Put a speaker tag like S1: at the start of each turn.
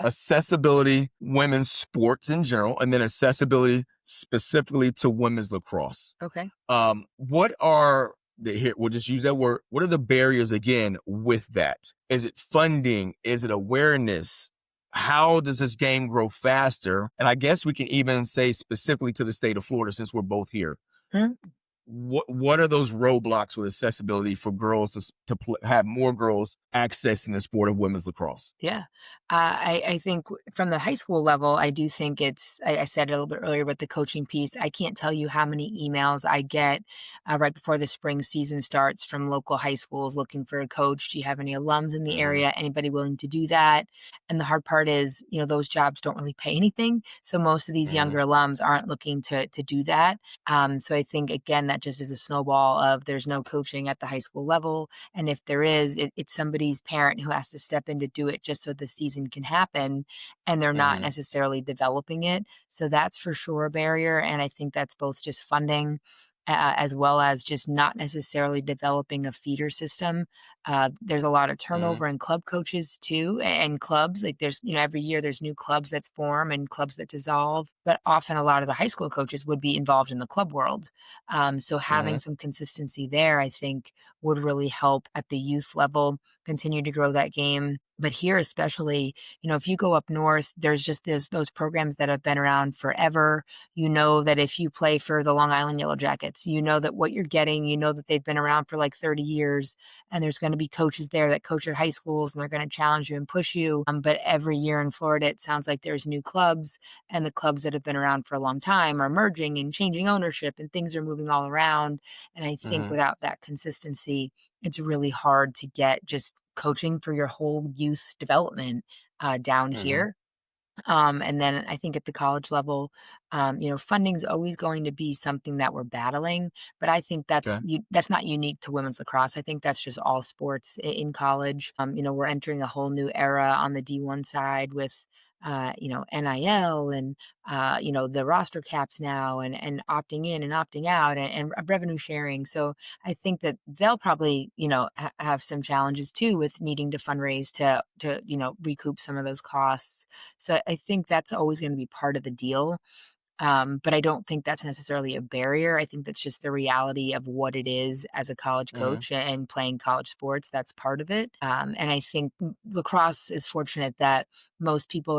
S1: accessibility, women's sports in general, and then accessibility specifically to women's lacrosse.
S2: Okay.
S1: What are here, we'll just use that word. What are the barriers again with that? Is it funding? Is it awareness? How does this game grow faster? And I guess we can even say specifically to the state of Florida, since we're both here.
S2: Mhm.
S1: What are those roadblocks with accessibility for girls to have more girls accessing the sport of women's lacrosse?
S2: Yeah. I think from the high school level, I do think I said it a little bit earlier, but the coaching piece, I can't tell you how many emails I get right before the spring season starts from local high schools looking for a coach. Do you have any alums in the
S1: Hmm.
S2: area? Anybody willing to do that? And the hard part is, those jobs don't really pay anything. So most of these
S1: Hmm.
S2: younger alums aren't looking to do that. So I think, again, that just is a snowball of there's no coaching at the high school level. And if there is, it's somebody's parent who has to step in to do it just so the season can happen, and they're not
S1: Hmm.
S2: necessarily developing it. So that's for sure a barrier. And I think that's both just funding as well as just not necessarily developing a feeder system. There's a lot of
S1: Hmm.
S2: turnover in club coaches too, and clubs. Like there's, every year there's new clubs that form and clubs that dissolve. But often a lot of the high school coaches would be involved in the club world. So having
S1: Hmm.
S2: some consistency there, I think, would really help at the youth level continue to grow that game. But here, especially, if you go up north, there's just those programs that have been around forever. You know that if you play for the Long Island Yellow Jackets, you know that what you're getting, you know that they've been around for like 30 years, and there's going to be coaches there that coach at high schools, and they're going to challenge you and push you. But every year in Florida, it sounds like there's new clubs, and the clubs that have been around for a long time are merging and changing ownership, and things are moving all around. And I think
S1: Hmm.
S2: without that consistency, it's really hard to get just coaching for your whole youth development down
S1: Hmm.
S2: here. And then I think at the college level, funding's always going to be something that we're battling. But I think
S1: Okay.
S2: that's not unique to women's lacrosse. I think that's just all sports in college. We're entering a whole new era on the D1 side with, NIL and the roster caps now and opting in and opting out and revenue sharing. So I think that they'll probably have some challenges too with needing to fundraise to recoup some of those costs. So I think that's always going to be part of the deal. But I don't think that's necessarily a barrier. I think that's just the reality of what it is as a college
S1: Hmm.
S2: coach and playing college sports. That's part of it. And I think lacrosse is fortunate that most people are